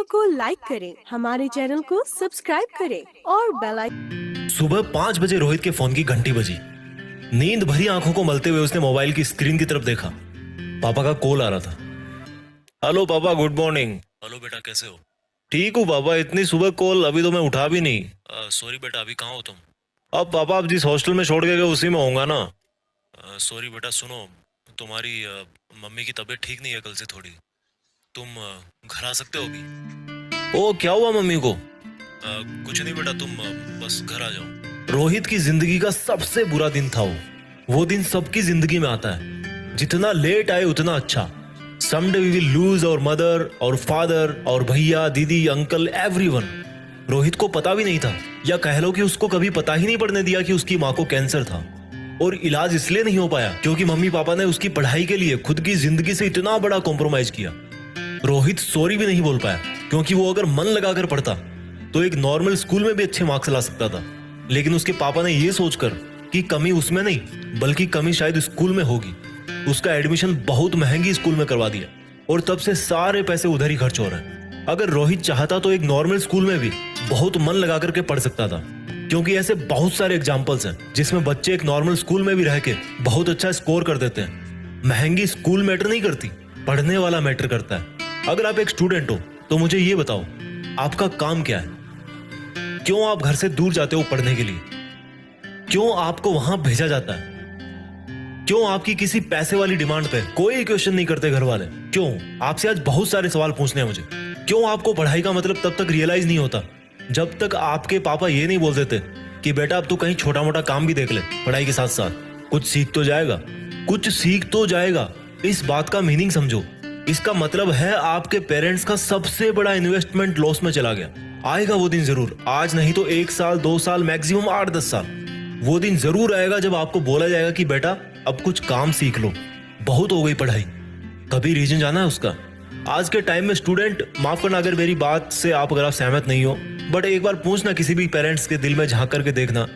को लाइक करें, हमारे चैनल को सब्सक्राइब करें और बेल आइकन। सुबह 5 बजे रोहित के फोन की घंटी बजी। नींद भरी आंखों को मलते हुए उसने मोबाइल की स्क्रीन की तरफ देखा। पापा का कॉल आ रहा था। हेलो पापा, गुड मॉर्निंग। हेलो बेटा, कैसे हो? ठीक हूँ पापा, इतनी सुबह कॉल, अभी तो मैं उठा भी नहीं। सॉरी बेटा, अभी कहाँ हो तुम? अब पापा, आप जिस हॉस्टल में छोड़ के गए उसी में होऊंगा ना। सॉरी बेटा, सुनो, तुम्हारी मम्मी की तबीयत ठीक नहीं है कल से थोड़ी। तुम घर आ सकते हो अभी? ओ, क्या हुआ मम्मी को? कुछ नहीं बेटा, तुम बस घर आ जाओ। रोहित की जिंदगी का सबसे बुरा दिन था वो दिन सबकी जिंदगी में आता है। जितना लेट आए उतना अच्छा। Someday we will lose our mother और फादर और भैया, दीदी, अंकल, एवरीवन। रोहित को पता भी नहीं था, या कह लो कि उसको कभी पता ही नहीं पड़ने दिया कि उसकी माँ को कैंसर था। और इलाज इसलिए नहीं हो पाया क्योंकि मम्मी पापा ने उसकी पढ़ाई के लिए खुद की जिंदगी से इतना बड़ा कॉम्प्रोमाइज किया। रोहित सॉरी भी नहीं बोल पाया क्योंकि वो अगर मन लगाकर पढ़ता तो एक नॉर्मल स्कूल में भी अच्छे मार्क्स ला सकता था। लेकिन उसके पापा ने ये सोचकर कि कमी उसमें नहीं बल्कि कमी शायद स्कूल में होगी, उसका एडमिशन बहुत महंगी स्कूल में करवा दिया। और तब से सारे पैसे उधर ही खर्च हो रहे हैं। अगर रोहित चाहता तो एक नॉर्मल स्कूल में भी बहुत मन लगा करके पढ़ सकता था, क्योंकि ऐसे बहुत सारे एग्जाम्पल्स हैं जिसमें बच्चे एक नॉर्मल स्कूल में भी रह के बहुत अच्छा स्कोर कर देते हैं। महंगी स्कूल मैटर नहीं करती, पढ़ने वाला मैटर करता है। अगर आप एक स्टूडेंट हो तो मुझे ये बताओ, आपका काम क्या है? क्यों आप घर से दूर जाते हो पढ़ने के लिए? क्यों आपको वहां भेजा जाता है? क्यों आपकी किसी पैसे वाली डिमांड पे कोई क्वेश्चन नहीं करते घर वाले? क्यों? आपसे आज बहुत सारे सवाल पूछने हैं मुझे। क्यों आपको पढ़ाई का मतलब तब तक रियलाइज नहीं होता जब तक आपके पापा ये नहीं बोल देते कि बेटा अब तो कहीं छोटा मोटा काम भी देख ले, पढ़ाई के साथ साथ कुछ सीख तो जाएगा, कुछ सीख तो जाएगा। इस बात का मीनिंग समझो। इसका मतलब है आपके पेरेंट्स का सबसे बड़ा इन्वेस्टमेंट लॉस में चला गया। आएगा वो दिन जरूर, आज नहीं तो 1 साल 2 साल मैक्सिमम 8-10 साल। वो दिन जरूर आएगा जब आपको बोला जाएगा कि बेटा अब कुछ काम सीख लो, बहुत हो गई पढ़ाई। कभी रीजन जाना है उसका? आज के टाइम में स्टूडेंट, माफ करना अगर मेरी बात से आप अगर आप सहमत नहीं हो, बट एक बार पूछना किसी भी पेरेंट्स के दिल में झांक करके देखना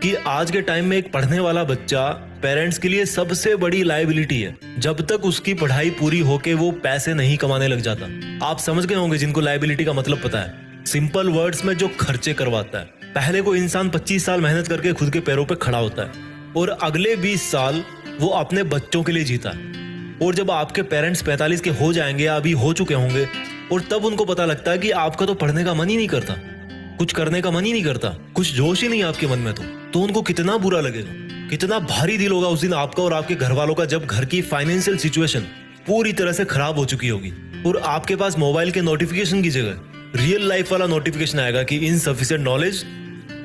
कि आज के टाइम में एक पढ़ने वाला बच्चा पेरेंट्स के लिए सबसे बड़ी लायबिलिटी है जब तक उसकी पढ़ाई पूरी होके वो पैसे नहीं कमाने लग जाता। आप समझ गए होंगे जिनको लायबिलिटी का मतलब पता है। सिंपल वर्ड्स में जो खर्चे करवाता है। पहले को इंसान 25 साल मेहनत करके खुद के पैरों पे खड़ा होता है और अगले 20 साल वो अपने बच्चों के लिए जीता है। और जब आपके पेरेंट्स 45 के हो जाएंगे या अभी हो चुके होंगे और तब उनको पता लगता है कि आपका तो पढ़ने का मन ही नहीं करता, कुछ करने का मन ही नहीं करता, कुछ जोश ही नहीं आपके मन में, तो उनको कितना बुरा लगेगा, कितना भारी दिल होगा उस दिन आपका और आपके घर वालों का जब घर की फाइनेंशियल सिचुएशन पूरी तरह से खराब हो चुकी होगी और आपके पास मोबाइल के नोटिफिकेशन की जगह रियल लाइफ वाला नोटिफिकेशन आएगा कि insufficient knowledge,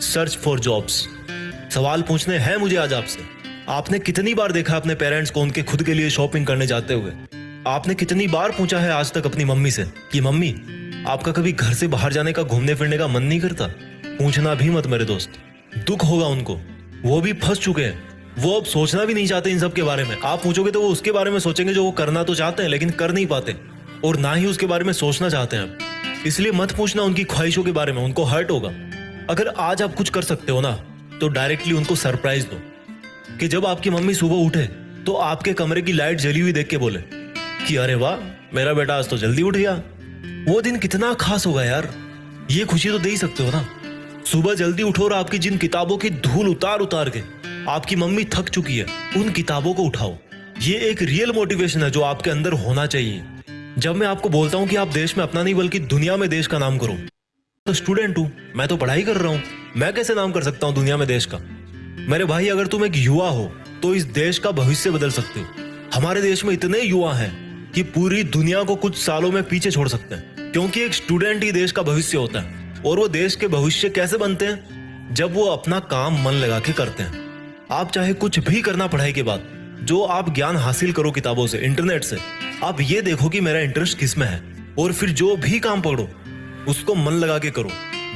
search for jobs. सवाल पूछने हैं मुझे आज आपसे, आपने कितनी बार देखा अपने पेरेंट्स को उनके खुद के लिए शॉपिंग करने जाते हुए? आपने कितनी बार पूछा है आज तक अपनी मम्मी से कि मम्मी आपका कभी घर से बाहर जाने का, घूमने फिरने का मन नहीं करता? पूछना भी मत मेरे दोस्त, दुख होगा उनको। वो भी फंस चुके हैं, वो अब सोचना भी नहीं चाहते इन सब के बारे में। आप पूछोगे तो वो उसके बारे में सोचेंगे जो वो करना तो चाहते हैं लेकिन कर नहीं पाते, और ना ही उसके बारे में सोचना चाहते हैं। इसलिए मत पूछना उनकी ख्वाहिशों के बारे में, उनको हर्ट होगा। अगर आज आप कुछ कर सकते हो ना तो डायरेक्टली उनको सरप्राइज दो कि जब आपकी मम्मी सुबह उठे तो आपके कमरे की लाइट जली हुई देख के बोले कि अरे वाह, मेरा बेटा आज तो जल्दी उठ गया। वो दिन कितना खास होगा यार, ये खुशी तो दे ही सकते हो ना। सुबह जल्दी उठो और आपकी जिन किताबों की धूल उतार उतार के आपकी मम्मी थक चुकी है, उन किताबों को उठाओ। ये एक रियल मोटिवेशन है जो आपके अंदर होना चाहिए। जब मैं आपको बोलता हूं कि आप देश में अपना नहीं बल्कि दुनिया में देश का नाम करो, तो स्टूडेंट हूं, मैं तो पढ़ाई कर रहा हूं, मैं कैसे नाम कर सकता हूं दुनिया में देश का? मेरे भाई, अगर तुम एक युवा हो तो इस देश का भविष्य बदल सकते हो। हमारे देश में इतने युवा हैं कि पूरी दुनिया को कुछ सालों में पीछे छोड़ सकते हैं, क्योंकि एक स्टूडेंट ही देश का भविष्य होता है। और वो देश के भविष्य कैसे बनते हैं? जब वो अपना काम मन लगा के करते हैं। आप चाहे कुछ भी करना पढ़ाई के बाद, जो आप ज्ञान हासिल करो किताबों से, इंटरनेट से, आप ये देखो कि मेरा इंटरेस्ट किस में है, और फिर जो भी काम पढ़ो उसको मन लगा के करो।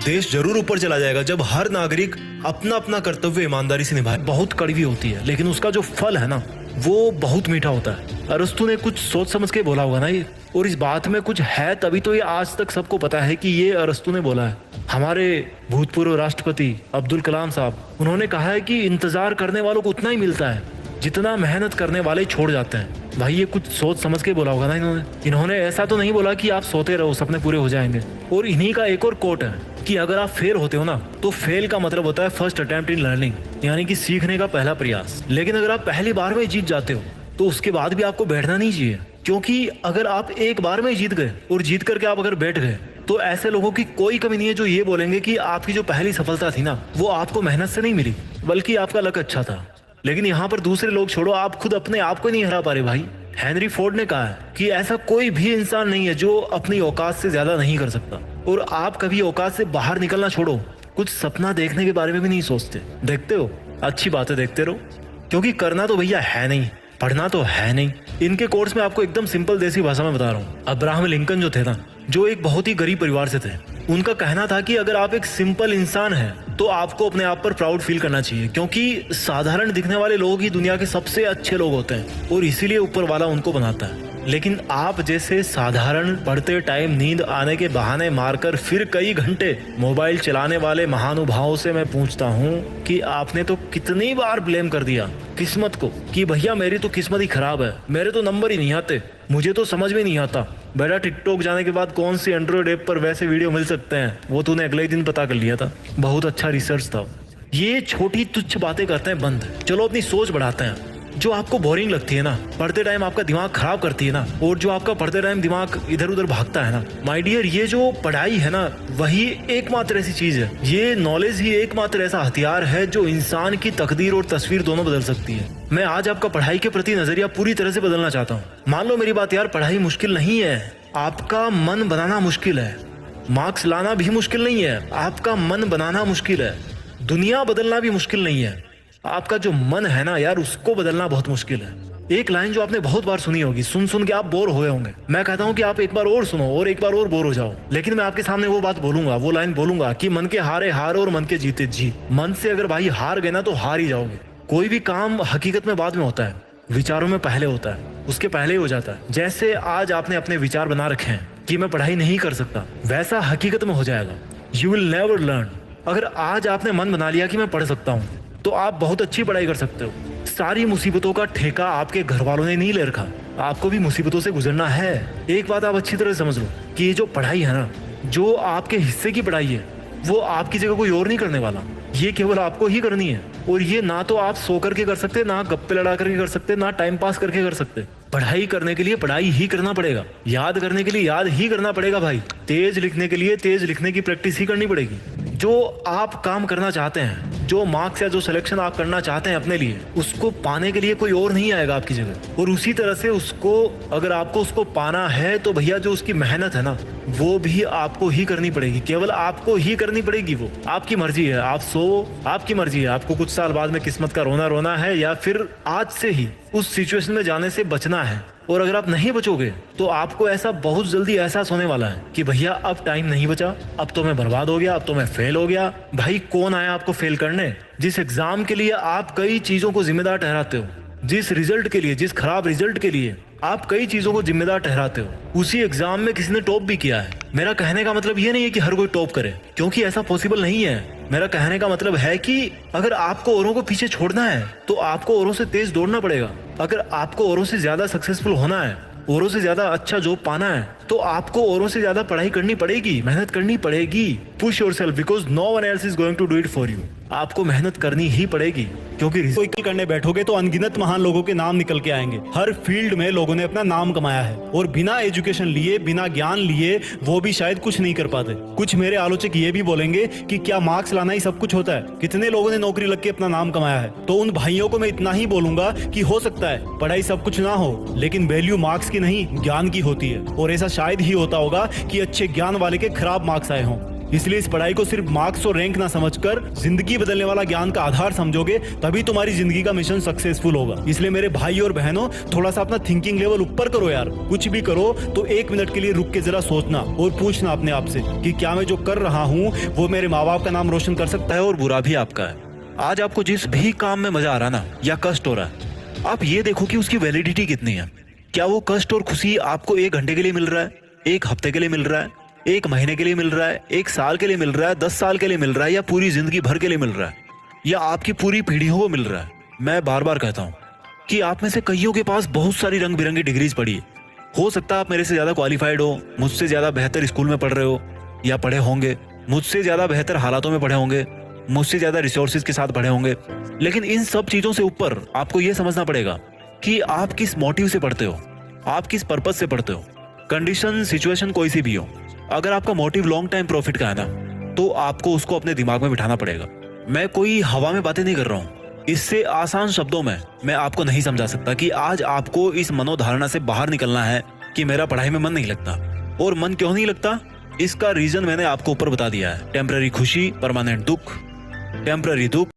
देश जरूर ऊपर चला जाएगा जब हर नागरिक अपना अपना कर्तव्य ईमानदारी से निभाए। बहुत कड़वी होती है लेकिन उसका जो फल है ना वो बहुत मीठा होता है। अरस्तु ने कुछ सोच समझ के बोला होगा ना ये, और इस बात में कुछ है तभी तो ये आज तक सबको पता है कि ये अरस्तु ने बोला है। हमारे भूतपूर्व राष्ट्रपति अब्दुल कलाम साहब, उन्होंने कहा है कि इंतजार करने वालों को उतना ही मिलता है जितना मेहनत करने वाले छोड़ जाते हैं। भाई ये कुछ सोच समझ के बोला होगा ना इन्होंने ऐसा तो नहीं बोला कि आप सोते रहो सपने पूरे हो जाएंगे। और इन्हीं का एक और कोट है कि अगर आप फेल होते हो ना तो फेल का मतलब होता है फर्स्ट अटेम्प्ट इन लर्निंग, यानी कि सीखने का पहला प्रयास। लेकिन अगर आप पहली बार में जीत जाते हो तो उसके बाद भी आपको बैठना नहीं चाहिए, क्योंकि अगर आप एक बार में जीत गए और जीत करके आप अगर बैठ गए तो ऐसे लोगों की कोई कमी नहीं है जो ये बोलेंगे कि आपकी जो पहली सफलता थी ना वो आपको मेहनत से नहीं मिली बल्कि आपका लक अच्छा था। लेकिन यहाँ पर दूसरे लोग छोड़ो, आप खुद अपने आप को नहीं हरा पा रहे भाई। हेनरी फोर्ड ने कहा है कि ऐसा कोई भी इंसान नहीं है जो अपनी औकात से ज्यादा नहीं कर सकता। और आप कभी औकात से बाहर निकलना छोड़ो, कुछ सपना देखने के बारे में भी नहीं सोचते। देखते हो, अच्छी बातें देखते रहो, क्योंकि करना तो भैया है नहीं, पढ़ना तो है नहीं। इनके कोर्स में आपको एकदम सिंपल देसी भाषा में बता रहा हूँ। अब्राहम लिंकन जो थे ना, जो एक बहुत ही गरीब परिवार से थे, उनका कहना था कि अगर आप एक सिंपल इंसान हैं तो आपको अपने आप पर प्राउड फील करना चाहिए, क्योंकि साधारण दिखने वाले लोग ही दुनिया के सबसे अच्छे लोग होते हैं और इसीलिए ऊपर वाला उनको बनाता है। लेकिन आप जैसे साधारण पढ़ते टाइम नींद आने के बहाने मारकर फिर कई घंटे मोबाइल चलाने वाले महानुभावों से मैं पूछता हूँ कि आपने तो कितनी बार ब्लेम कर दिया किस्मत को कि भैया मेरी तो किस्मत ही खराब है, मेरे तो नंबर ही नहीं आते, मुझे तो समझ में नहीं आता। बेटा टिकटॉक जाने के बाद कौन सी एंड्रॉइड ऐप पर वैसे वीडियो मिल सकते हैं वो तूने अगले ही दिन पता कर लिया था। बहुत अच्छा रिसर्च था। ये छोटी तुच्छ बातें करते हैं बंद, चलो अपनी सोच बढ़ाते हैं। जो आपको बोरिंग लगती है ना, पढ़ते टाइम आपका दिमाग खराब करती है ना, और जो आपका पढ़ते टाइम दिमाग इधर उधर भागता है ना, माय डियर, ये जो पढ़ाई है ना वही एकमात्र ऐसी चीज है, ये नॉलेज ही एकमात्र ऐसा हथियार है जो इंसान की तकदीर और तस्वीर दोनों बदल सकती है। मैं आज आपका पढ़ाई के प्रति नजरिया पूरी तरह से बदलना चाहता हूँ। मान लो मेरी बात यार, पढ़ाई मुश्किल नहीं है, आपका मन बनाना मुश्किल है। मार्क्स लाना भी मुश्किल नहीं है, आपका मन बनाना मुश्किल है। दुनिया बदलना भी मुश्किल नहीं है, आपका जो मन है ना यार उसको बदलना बहुत मुश्किल है। एक लाइन जो आपने बहुत बार सुनी होगी, सुन सुन के आप बोर हो गए होंगे। मैं कहता हूँ कि आप एक बार और सुनो और एक बार और बोर हो जाओ, लेकिन मैं आपके सामने वो बात बोलूंगा, वो लाइन बोलूंगा कि मन के हारे हार और मन के जीते जीत। मन से अगर भाई हार गए ना तो हार ही जाओगे। कोई भी काम हकीकत में बाद में होता है, विचारों में पहले होता है, उसके पहले ही हो जाता है। जैसे आज आपने अपने विचार बना रखे हैं कि मैं पढ़ाई नहीं कर सकता, वैसा हकीकत में हो जाएगा। You will never learn. अगर आज आपने मन बना लिया कि मैं पढ़ सकता हूँ तो आप बहुत अच्छी पढ़ाई कर सकते हो। सारी मुसीबतों का ठेका आपके घर वालों ने नहीं ले रखा, आपको भी मुसीबतों से गुजरना है। एक बात आप अच्छी तरह समझ लो कि ये जो पढ़ाई है ना, जो आपके हिस्से की पढ़ाई है, वो आपकी जगह कोई और नहीं करने वाला, ये केवल आपको ही करनी है। और ये ना तो आप सो करके कर सकते, ना गप्पे लड़ा करके कर सकते, ना टाइम पास करके कर सकते। पढ़ाई करने के लिए पढ़ाई ही करना पड़ेगा, याद करने के लिए याद ही करना पड़ेगा भाई, तेज लिखने के लिए तेज लिखने की प्रैक्टिस ही करनी पड़ेगी। जो आप काम करना चाहते हैं, जो मार्क्स या जो सिलेक्शन आप करना चाहते हैं अपने लिए, उसको पाने के लिए कोई और नहीं आएगा आपकी जगह। और उसी तरह से उसको, अगर आपको उसको पाना है तो भैया जो उसकी मेहनत है ना वो भी आपको ही करनी पड़ेगी, केवल आपको ही करनी पड़ेगी। वो आपकी मर्जी है, आप सो, आपकी मर्जी है, आपको कुछ साल बाद में किस्मत का रोना रोना है या फिर आज से ही उस सिचुएशन में जाने से बचना है। और अगर आप नहीं बचोगे तो आपको ऐसा बहुत जल्दी एहसास होने वाला है कि भैया अब टाइम नहीं बचा, अब तो मैं बर्बाद हो गया, अब तो मैं फेल हो गया। भाई कौन आया आपको फेल करने? जिस एग्जाम के लिए आप कई चीजों को जिम्मेदार ठहराते हो, जिस रिजल्ट के लिए, जिस खराब रिजल्ट के लिए आप कई चीजों को जिम्मेदार ठहराते हो, उसी एग्जाम में किसी ने टॉप भी किया है। मेरा कहने का मतलब ये नहीं है कि हर कोई टॉप करे, क्योंकि ऐसा पॉसिबल नहीं है। मेरा कहने का मतलब है कि अगर आपको औरों को पीछे छोड़ना है तो आपको औरों से तेज दौड़ना पड़ेगा। अगर आपको औरों से ज्यादा सक्सेसफुल होना है, औरों से ज्यादा अच्छा जॉब पाना है, तो आपको औरों से ज्यादा पढ़ाई करनी पड़ेगी, मेहनत करनी पड़ेगी। Push yourself because no one else is going to do it for you. आपको मेहनत करनी ही पड़ेगी, क्योंकि रिसाइकल करने बैठोगे तो अनगिनत महान लोगों के नाम निकल के आएंगे। हर फील्ड में लोगों ने अपना नाम कमाया है और बिना एजुकेशन लिए, बिना ज्ञान लिए वो भी शायद कुछ नहीं कर पाते। कुछ मेरे आलोचक ये भी बोलेंगे कि क्या मार्क्स लाना ही सब कुछ होता है? कितने लोगों ने नौकरी लग के अपना नाम कमाया है? तो उन भाइयों को मैं इतना ही बोलूंगा कि हो सकता है पढ़ाई सब कुछ ना हो, लेकिन वैल्यू मार्क्स की नहीं ज्ञान की होती है। और ऐसा शायद ही होता होगा कि अच्छे ज्ञान वाले के खराब मार्क्स आए हों। इसलिए इस पढ़ाई को सिर्फ मार्क्स और रैंक ना समझकर जिंदगी बदलने वाला ज्ञान का आधार समझोगे, तभी तुम्हारी जिंदगी का मिशन सक्सेसफुल होगा। इसलिए मेरे भाई और बहनों, थोड़ा सा अपना थिंकिंग लेवल ऊपर करो यार। कुछ भी करो तो 1 मिनट के लिए रुक के जरा सोचना और पूछना अपने आप से कि क्या मैं जो कर रहा हूँ वो मेरे माँ बाप का नाम रोशन कर सकता है और बुरा भी आपका है। आज आपको जिस भी काम में मजा आ रहा ना या कष्ट हो रहा है, आप ये देखो कि उसकी वैलिडिटी कितनी है। क्या वो कष्ट और खुशी आपको 1 घंटे के लिए मिल रहा है, 1 हफ्ते के लिए मिल रहा है, 1 महीने के लिए मिल रहा है, 1 साल के लिए मिल रहा है, 10 साल के लिए मिल रहा है, या पूरी जिंदगी भर के लिए मिल रहा है, या आपकी पूरी पीढ़ियों को मिल रहा है? मैं बार बार कहता हूं कि आप में से कईयों के पास बहुत सारी रंग बिरंगी डिग्रीज पड़ी है। हो सकता है आप मेरे से ज्यादा क्वालिफाइड हो, मुझसे ज्यादा बेहतर स्कूल में पढ़ रहे हो या पढ़े होंगे, मुझसे ज्यादा बेहतर हालातों में पढ़े होंगे, मुझसे ज्यादा रिसोर्सेज के साथ पढ़े होंगे। लेकिन इन सब चीजों से ऊपर आपको यह समझना पड़ेगा कि आप किस मोटिव से पढ़ते हो, आप किस पर्पज से पढ़ते हो। कंडीशन सिचुएशन कोई सी भी हो, अगर आपका मोटिव लॉन्ग टाइम प्रॉफिट का है ना, तो आपको उसको अपने दिमाग में बिठाना पड़ेगा। मैं कोई हवा में बातें नहीं कर रहा हूँ। इससे आसान शब्दों में मैं आपको नहीं समझा सकता कि आज आपको इस मनोधारणा से बाहर निकलना है कि मेरा पढ़ाई में मन नहीं लगता। और मन क्यों नहीं लगता, इसका रीजन मैंने आपको ऊपर बता दिया है। टेम्पररी खुशी, परमानेंट दुख, टेम्पररी दुख,